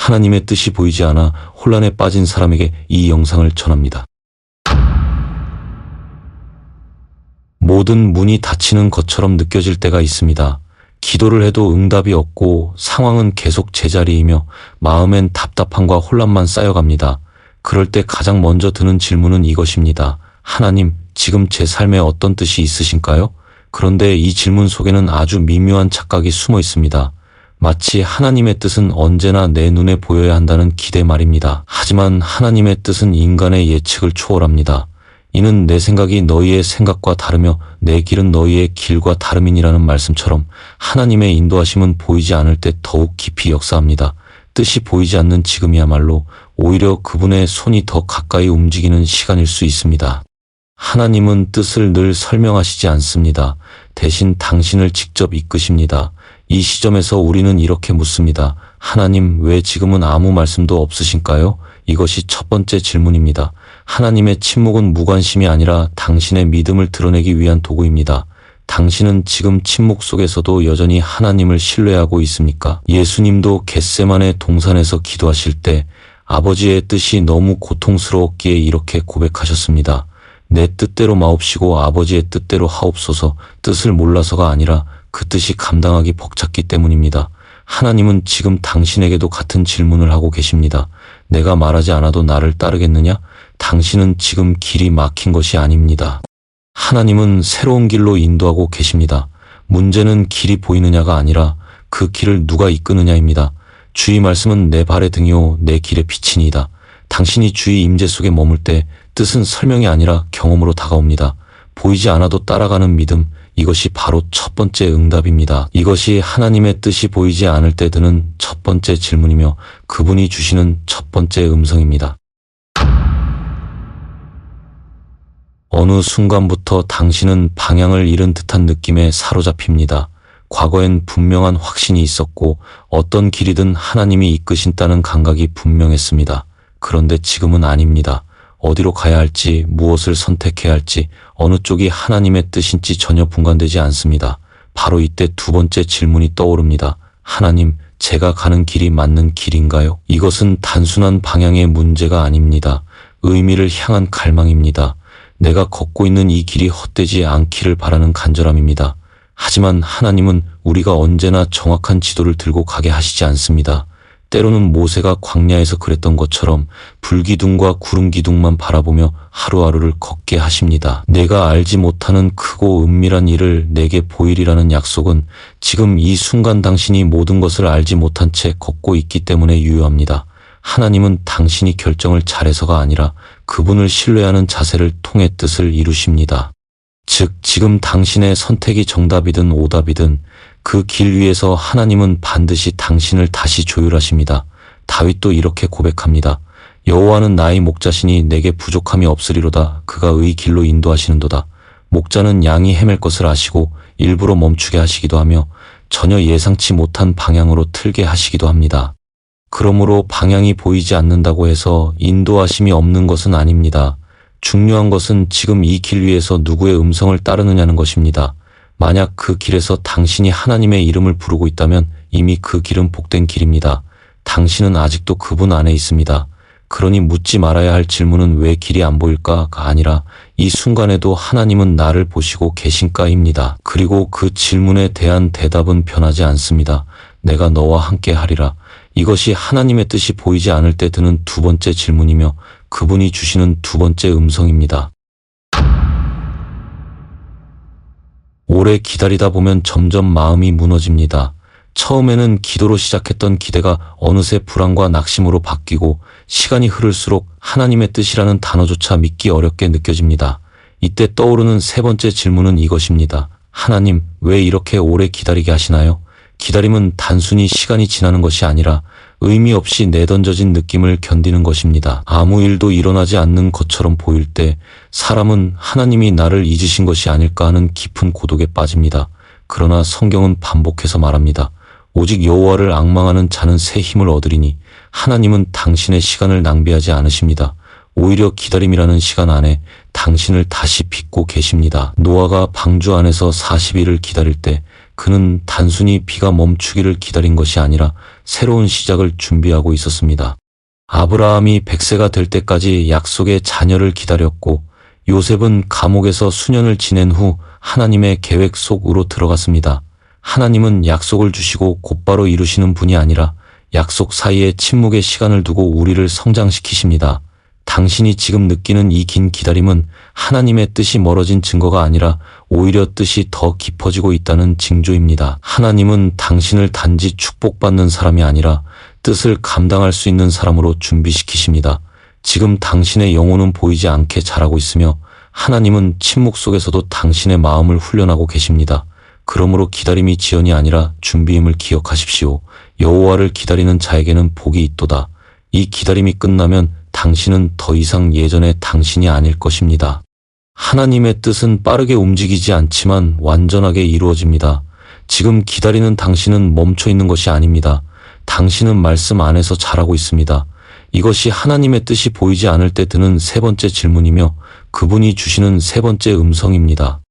하나님의 뜻이 보이지 않아 혼란에 빠진 사람에게 이 영상을 전합니다. 모든 문이 닫히는 것처럼 느껴질 때가 있습니다. 기도를 해도 응답이 없고 상황은 계속 제자리이며 마음엔 답답함과 혼란만 쌓여갑니다. 그럴 때 가장 먼저 드는 질문은 이것입니다. 하나님, 지금 제 삶에 어떤 뜻이 있으신가요? 그런데 이 질문 속에는 아주 미묘한 착각이 숨어 있습니다. 마치 하나님의 뜻은 언제나 내 눈에 보여야 한다는 기대 말입니다. 하지만 하나님의 뜻은 인간의 예측을 초월합니다. 이는 내 생각이 너희의 생각과 다르며 내 길은 너희의 길과 다름이니라는 말씀처럼 하나님의 인도하심은 보이지 않을 때 더욱 깊이 역사합니다. 뜻이 보이지 않는 지금이야말로 오히려 그분의 손이 더 가까이 움직이는 시간일 수 있습니다. 하나님은 뜻을 늘 설명하시지 않습니다. 대신 당신을 직접 이끄십니다. 이 시점에서 우리는 이렇게 묻습니다. 하나님, 왜 지금은 아무 말씀도 없으신가요? 이것이 첫 번째 질문입니다. 하나님의 침묵은 무관심이 아니라 당신의 믿음을 드러내기 위한 도구입니다. 당신은 지금 침묵 속에서도 여전히 하나님을 신뢰하고 있습니까? 예수님도 겟세마네 동산에서 기도하실 때 아버지의 뜻이 너무 고통스러웠기에 이렇게 고백하셨습니다. 내 뜻대로 마옵시고 아버지의 뜻대로 하옵소서. 뜻을 몰라서가 아니라 그 뜻이 감당하기 벅찼기 때문입니다. 하나님은 지금 당신에게도 같은 질문을 하고 계십니다. 내가 말하지 않아도 나를 따르겠느냐? 당신은 지금 길이 막힌 것이 아닙니다. 하나님은 새로운 길로 인도하고 계십니다. 문제는 길이 보이느냐가 아니라 그 길을 누가 이끄느냐입니다. 주의 말씀은 내 발의 등이요 내 길의 빛이니이다. 당신이 주의 임재 속에 머물 때 뜻은 설명이 아니라 경험으로 다가옵니다. 보이지 않아도 따라가는 믿음, 이것이 바로 첫 번째 응답입니다. 이것이 하나님의 뜻이 보이지 않을 때 드는 첫 번째 질문이며 그분이 주시는 첫 번째 음성입니다. 어느 순간부터 당신은 방향을 잃은 듯한 느낌에 사로잡힙니다. 과거엔 분명한 확신이 있었고 어떤 길이든 하나님이 이끄신다는 감각이 분명했습니다. 그런데 지금은 아닙니다. 어디로 가야 할지, 무엇을 선택해야 할지, 어느 쪽이 하나님의 뜻인지 전혀 분간되지 않습니다. 바로 이때 두 번째 질문이 떠오릅니다. 하나님, 제가 가는 길이 맞는 길인가요? 이것은 단순한 방향의 문제가 아닙니다. 의미를 향한 갈망입니다. 내가 걷고 있는 이 길이 헛되지 않기를 바라는 간절함입니다. 하지만 하나님은 우리가 언제나 정확한 지도를 들고 가게 하시지 않습니다. 때로는 모세가 광야에서 그랬던 것처럼 불기둥과 구름기둥만 바라보며 하루하루를 걷게 하십니다. 내가 알지 못하는 크고 은밀한 일을 내게 보이리라는 약속은 지금 이 순간 당신이 모든 것을 알지 못한 채 걷고 있기 때문에 유효합니다. 하나님은 당신이 결정을 잘해서가 아니라 그분을 신뢰하는 자세를 통해 뜻을 이루십니다. 즉, 지금 당신의 선택이 정답이든 오답이든 그 길 위에서 하나님은 반드시 당신을 다시 조율하십니다. 다윗도 이렇게 고백합니다. 여호와는 나의 목자시니 내게 부족함이 없으리로다. 그가 의 길로 인도하시는도다. 목자는 양이 헤맬 것을 아시고 일부러 멈추게 하시기도 하며 전혀 예상치 못한 방향으로 틀게 하시기도 합니다. 그러므로 방향이 보이지 않는다고 해서 인도하심이 없는 것은 아닙니다. 중요한 것은 지금 이 길 위에서 누구의 음성을 따르느냐는 것입니다. 만약 그 길에서 당신이 하나님의 이름을 부르고 있다면 이미 그 길은 복된 길입니다. 당신은 아직도 그분 안에 있습니다. 그러니 묻지 말아야 할 질문은 왜 길이 안 보일까가 아니라 이 순간에도 하나님은 나를 보시고 계신가입니다. 그리고 그 질문에 대한 대답은 변하지 않습니다. 내가 너와 함께 하리라. 이것이 하나님의 뜻이 보이지 않을 때 드는 두 번째 질문이며 그분이 주시는 두 번째 음성입니다. 오래 기다리다 보면 점점 마음이 무너집니다. 처음에는 기도로 시작했던 기대가 어느새 불안과 낙심으로 바뀌고 시간이 흐를수록 하나님의 뜻이라는 단어조차 믿기 어렵게 느껴집니다. 이때 떠오르는 세 번째 질문은 이것입니다. 하나님, 왜 이렇게 오래 기다리게 하시나요? 기다림은 단순히 시간이 지나는 것이 아니라 의미 없이 내던져진 느낌을 견디는 것입니다. 아무 일도 일어나지 않는 것처럼 보일 때 사람은 하나님이 나를 잊으신 것이 아닐까 하는 깊은 고독에 빠집니다. 그러나 성경은 반복해서 말합니다. 오직 여호와를 앙망하는 자는 새 힘을 얻으리니 하나님은 당신의 시간을 낭비하지 않으십니다. 오히려 기다림이라는 시간 안에 당신을 다시 빚고 계십니다. 노아가 방주 안에서 40일을 기다릴 때 그는 단순히 비가 멈추기를 기다린 것이 아니라 새로운 시작을 준비하고 있었습니다. 아브라함이 100세가 될 때까지 약속의 자녀를 기다렸고 요셉은 감옥에서 수년을 지낸 후 하나님의 계획 속으로 들어갔습니다. 하나님은 약속을 주시고 곧바로 이루시는 분이 아니라 약속 사이에 침묵의 시간을 두고 우리를 성장시키십니다. 당신이 지금 느끼는 이 긴 기다림은 하나님의 뜻이 멀어진 증거가 아니라 오히려 뜻이 더 깊어지고 있다는 징조입니다. 하나님은 당신을 단지 축복받는 사람이 아니라 뜻을 감당할 수 있는 사람으로 준비시키십니다. 지금 당신의 영혼은 보이지 않게 자라고 있으며 하나님은 침묵 속에서도 당신의 마음을 훈련하고 계십니다. 그러므로 기다림이 지연이 아니라 준비임을 기억하십시오. 여호와를 기다리는 자에게는 복이 있도다. 이 기다림이 끝나면 당신은 더 이상 예전의 당신이 아닐 것입니다. 하나님의 뜻은 빠르게 움직이지 않지만 완전하게 이루어집니다. 지금 기다리는 당신은 멈춰 있는 것이 아닙니다. 당신은 말씀 안에서 자라고 있습니다. 이것이 하나님의 뜻이 보이지 않을 때 드는 세 번째 질문이며 그분이 주시는 세 번째 음성입니다.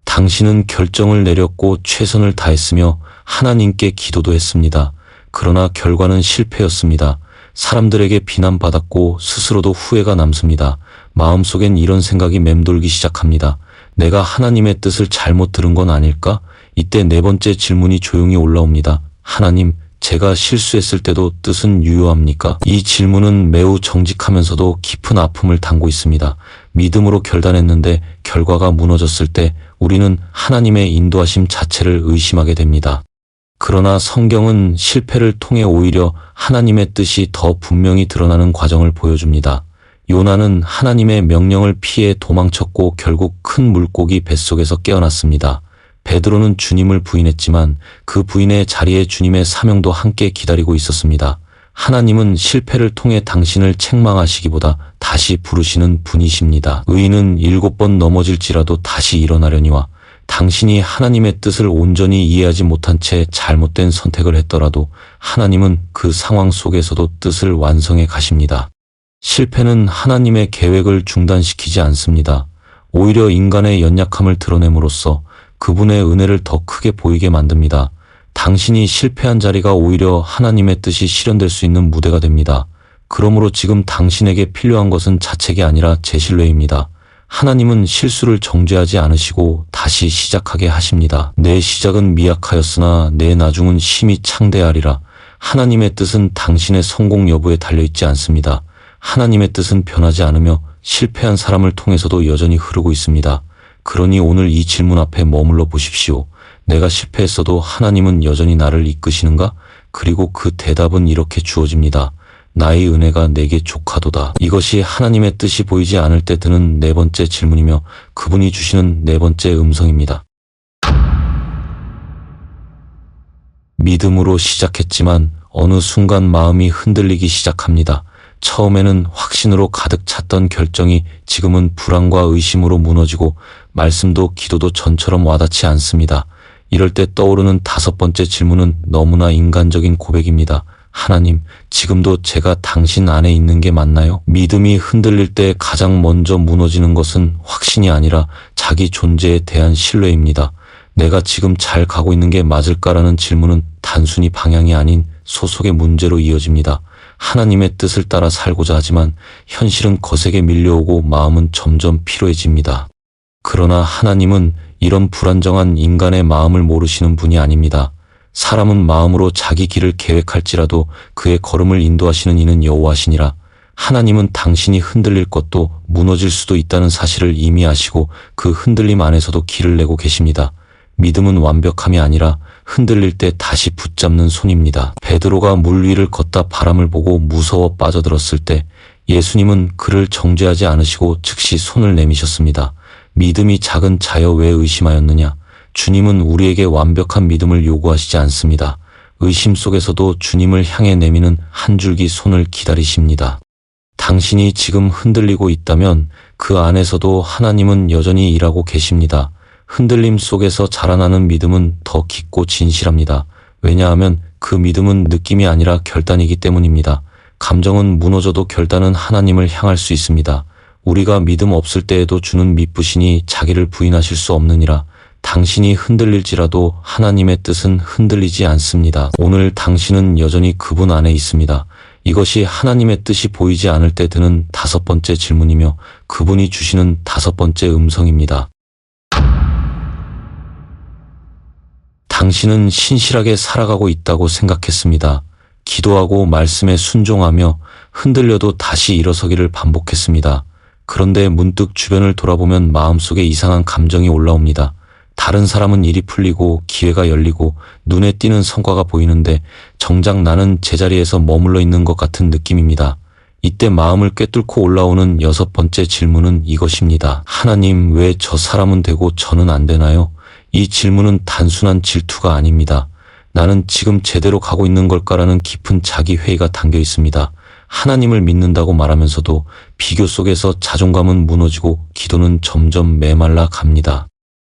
당신은 결정을 내렸고 최선을 다했으며 하나님께 기도도 했습니다. 그러나 결과는 실패였습니다. 사람들에게 비난받았고 스스로도 후회가 남습니다. 마음속엔 이런 생각이 맴돌기 시작합니다. 내가 하나님의 뜻을 잘못 들은 건 아닐까? 이때 네 번째 질문이 조용히 올라옵니다. 하나님, 제가 실수했을 때도 뜻은 유효합니까? 이 질문은 매우 정직하면서도 깊은 아픔을 담고 있습니다. 믿음으로 결단했는데 결과가 무너졌을 때 우리는 하나님의 인도하심 자체를 의심하게 됩니다. 그러나 성경은 실패를 통해 오히려 하나님의 뜻이 더 분명히 드러나는 과정을 보여줍니다. 요나는 하나님의 명령을 피해 도망쳤고 결국 큰 물고기 뱃속에서 깨어났습니다. 베드로는 주님을 부인했지만 그 부인의 자리에 주님의 사명도 함께 기다리고 있었습니다. 하나님은 실패를 통해 당신을 책망하시기보다 다시 부르시는 분이십니다. 의인은 7번 넘어질지라도 다시 일어나려니와 당신이 하나님의 뜻을 온전히 이해하지 못한 채 잘못된 선택을 했더라도 하나님은 그 상황 속에서도 뜻을 완성해 가십니다. 실패는 하나님의 계획을 중단시키지 않습니다. 오히려 인간의 연약함을 드러냄으로써 그분의 은혜를 더 크게 보이게 만듭니다. 당신이 실패한 자리가 오히려 하나님의 뜻이 실현될 수 있는 무대가 됩니다. 그러므로 지금 당신에게 필요한 것은 자책이 아니라 재신뢰입니다. 하나님은 실수를 정죄하지 않으시고 다시 시작하게 하십니다. 내 시작은 미약하였으나 내 나중은 심히 창대하리라. 하나님의 뜻은 당신의 성공 여부에 달려있지 않습니다. 하나님의 뜻은 변하지 않으며 실패한 사람을 통해서도 여전히 흐르고 있습니다. 그러니 오늘 이 질문 앞에 머물러 보십시오. 내가 실패했어도 하나님은 여전히 나를 이끄시는가? 그리고 그 대답은 이렇게 주어집니다. 나의 은혜가 내게 족하도다. 이것이 하나님의 뜻이 보이지 않을 때 드는 네 번째 질문이며 그분이 주시는 네 번째 음성입니다. 믿음으로 시작했지만 어느 순간 마음이 흔들리기 시작합니다. 처음에는 확신으로 가득 찼던 결정이 지금은 불안과 의심으로 무너지고 말씀도 기도도 전처럼 와닿지 않습니다. 이럴 때 떠오르는 다섯 번째 질문은 너무나 인간적인 고백입니다. 하나님, 지금도 제가 당신 안에 있는 게 맞나요? 믿음이 흔들릴 때 가장 먼저 무너지는 것은 확신이 아니라 자기 존재에 대한 신뢰입니다. 내가 지금 잘 가고 있는 게 맞을까라는 질문은 단순히 방향이 아닌 소속의 문제로 이어집니다. 하나님의 뜻을 따라 살고자 하지만 현실은 거세게 밀려오고 마음은 점점 피로해집니다. 그러나 하나님은 이런 불안정한 인간의 마음을 모르시는 분이 아닙니다. 사람은 마음으로 자기 길을 계획할지라도 그의 걸음을 인도하시는 이는 여호와시니라. 하나님은 당신이 흔들릴 것도 무너질 수도 있다는 사실을 이미 아시고 그 흔들림 안에서도 길을 내고 계십니다. 믿음은 완벽함이 아니라 흔들릴 때 다시 붙잡는 손입니다. 베드로가 물 위를 걷다 바람을 보고 무서워 빠져들었을 때 예수님은 그를 정죄하지 않으시고 즉시 손을 내미셨습니다. 믿음이 작은 자여 왜 의심하였느냐? 주님은 우리에게 완벽한 믿음을 요구하시지 않습니다. 의심 속에서도 주님을 향해 내미는 한 줄기 손을 기다리십니다. 당신이 지금 흔들리고 있다면 그 안에서도 하나님은 여전히 일하고 계십니다. 흔들림 속에서 자라나는 믿음은 더 깊고 진실합니다. 왜냐하면 그 믿음은 느낌이 아니라 결단이기 때문입니다. 감정은 무너져도 결단은 하나님을 향할 수 있습니다. 우리가 믿음 없을 때에도 주는 미쁘시니 자기를 부인하실 수 없느니라. 당신이 흔들릴지라도 하나님의 뜻은 흔들리지 않습니다. 오늘 당신은 여전히 그분 안에 있습니다. 이것이 하나님의 뜻이 보이지 않을 때 드는 5번째 질문이며 그분이 주시는 5번째 음성입니다. 당신은 신실하게 살아가고 있다고 생각했습니다. 기도하고 말씀에 순종하며 흔들려도 다시 일어서기를 반복했습니다. 그런데 문득 주변을 돌아보면 마음속에 이상한 감정이 올라옵니다. 다른 사람은 일이 풀리고 기회가 열리고 눈에 띄는 성과가 보이는데 정작 나는 제자리에서 머물러 있는 것 같은 느낌입니다. 이때 마음을 꿰뚫고 올라오는 6번째 질문은 이것입니다. 하나님, 왜 저 사람은 되고 저는 안 되나요? 이 질문은 단순한 질투가 아닙니다. 나는 지금 제대로 가고 있는 걸까라는 깊은 자기 회의가 담겨 있습니다. 하나님을 믿는다고 말하면서도 비교 속에서 자존감은 무너지고 기도는 점점 메말라 갑니다.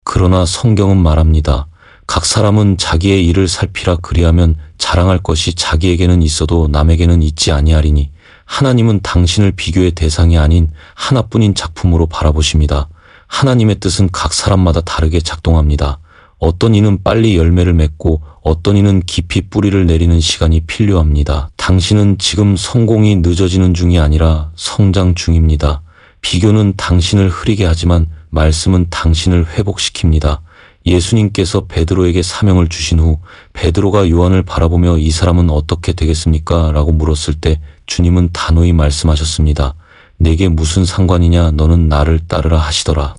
그러나 성경은 말합니다. 각 사람은 자기의 일을 살피라. 그리하면 자랑할 것이 자기에게는 있어도 남에게는 있지 아니하리니. 하나님은 당신을 비교의 대상이 아닌 하나뿐인 작품으로 바라보십니다. 하나님의 뜻은 각 사람마다 다르게 작동합니다. 어떤 이는 빨리 열매를 맺고 어떤 이는 깊이 뿌리를 내리는 시간이 필요합니다. 당신은 지금 성공이 늦어지는 중이 아니라 성장 중입니다. 비교는 당신을 흐리게 하지만 말씀은 당신을 회복시킵니다. 예수님께서 베드로에게 사명을 주신 후 베드로가 요한을 바라보며 이 사람은 어떻게 되겠습니까? 라고 물었을 때 주님은 단호히 말씀하셨습니다. 내게 무슨 상관이냐? 너는 나를 따르라 하시더라.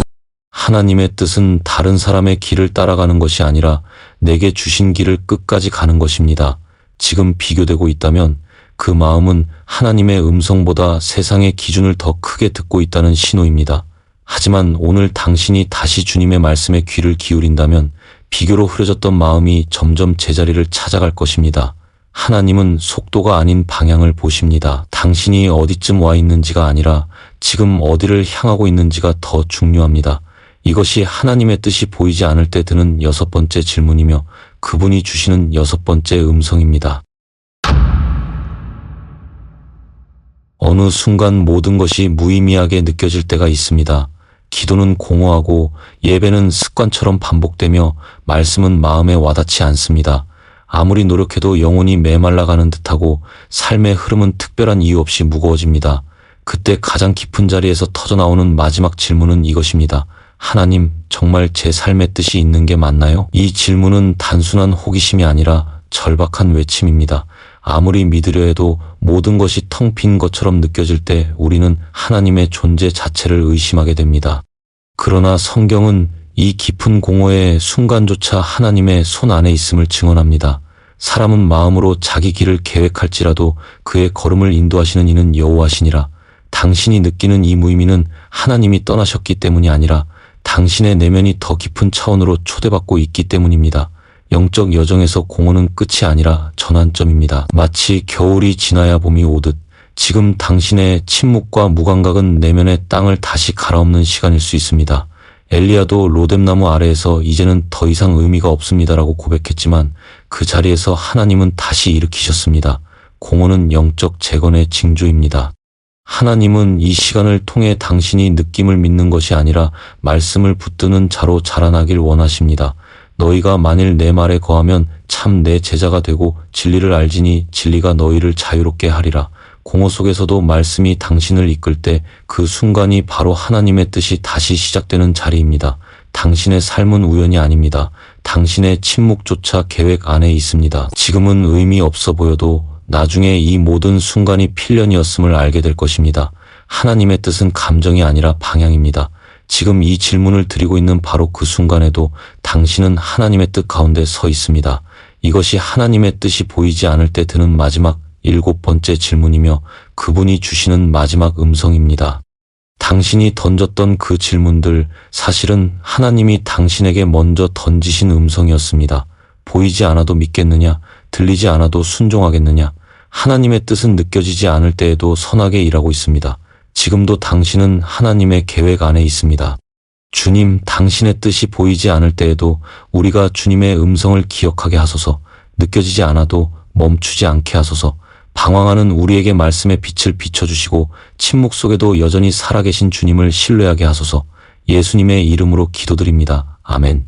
하나님의 뜻은 다른 사람의 길을 따라가는 것이 아니라 내게 주신 길을 끝까지 가는 것입니다. 지금 비교되고 있다면 그 마음은 하나님의 음성보다 세상의 기준을 더 크게 듣고 있다는 신호입니다. 하지만 오늘 당신이 다시 주님의 말씀에 귀를 기울인다면 비교로 흐려졌던 마음이 점점 제자리를 찾아갈 것입니다. 하나님은 속도가 아닌 방향을 보십니다. 당신이 어디쯤 와 있는지가 아니라 지금 어디를 향하고 있는지가 더 중요합니다. 이것이 하나님의 뜻이 보이지 않을 때 드는 6번째 질문이며 그분이 주시는 6번째 음성입니다. 어느 순간 모든 것이 무의미하게 느껴질 때가 있습니다. 기도는 공허하고 예배는 습관처럼 반복되며 말씀은 마음에 와닿지 않습니다. 아무리 노력해도 영혼이 메말라가는 듯하고 삶의 흐름은 특별한 이유 없이 무거워집니다. 그때 가장 깊은 자리에서 터져나오는 마지막 질문은 이것입니다. 하나님, 정말 제 삶의 뜻이 있는 게 맞나요? 이 질문은 단순한 호기심이 아니라 절박한 외침입니다. 아무리 믿으려 해도 모든 것이 텅 빈 것처럼 느껴질 때 우리는 하나님의 존재 자체를 의심하게 됩니다. 그러나 성경은 이 깊은 공허의 순간조차 하나님의 손 안에 있음을 증언합니다. 사람은 마음으로 자기 길을 계획할지라도 그의 걸음을 인도하시는 이는 여호와시니라. 당신이 느끼는 이 무의미는 하나님이 떠나셨기 때문이 아니라 당신의 내면이 더 깊은 차원으로 초대받고 있기 때문입니다. 영적 여정에서 공허는 끝이 아니라 전환점입니다. 마치 겨울이 지나야 봄이 오듯 지금 당신의 침묵과 무감각은 내면의 땅을 다시 갈아엎는 시간일 수 있습니다. 엘리야도 로뎀나무 아래에서 이제는 더 이상 의미가 없습니다라고 고백했지만 그 자리에서 하나님은 다시 일으키셨습니다. 공허는 영적 재건의 징조입니다. 하나님은 이 시간을 통해 당신이 느낌을 믿는 것이 아니라 말씀을 붙드는 자로 자라나길 원하십니다. 너희가 만일 내 말에 거하면 참 내 제자가 되고 진리를 알지니 진리가 너희를 자유롭게 하리라. 공허 속에서도 말씀이 당신을 이끌 때 그 순간이 바로 하나님의 뜻이 다시 시작되는 자리입니다. 당신의 삶은 우연이 아닙니다. 당신의 침묵조차 계획 안에 있습니다. 지금은 의미 없어 보여도 나중에 이 모든 순간이 필연이었음을 알게 될 것입니다. 하나님의 뜻은 감정이 아니라 방향입니다. 지금 이 질문을 드리고 있는 바로 그 순간에도 당신은 하나님의 뜻 가운데 서 있습니다. 이것이 하나님의 뜻이 보이지 않을 때 드는 마지막 7번째 질문이며 그분이 주시는 마지막 음성입니다. 당신이 던졌던 그 질문들, 사실은 하나님이 당신에게 먼저 던지신 음성이었습니다. 보이지 않아도 믿겠느냐? 들리지 않아도 순종하겠느냐? 하나님의 뜻은 느껴지지 않을 때에도 선하게 일하고 있습니다. 지금도 당신은 하나님의 계획 안에 있습니다. 주님, 당신의 뜻이 보이지 않을 때에도 우리가 주님의 음성을 기억하게 하소서. 느껴지지 않아도 멈추지 않게 하소서. 방황하는 우리에게 말씀의 빛을 비춰주시고 침묵 속에도 여전히 살아계신 주님을 신뢰하게 하소서. 예수님의 이름으로 기도드립니다. 아멘.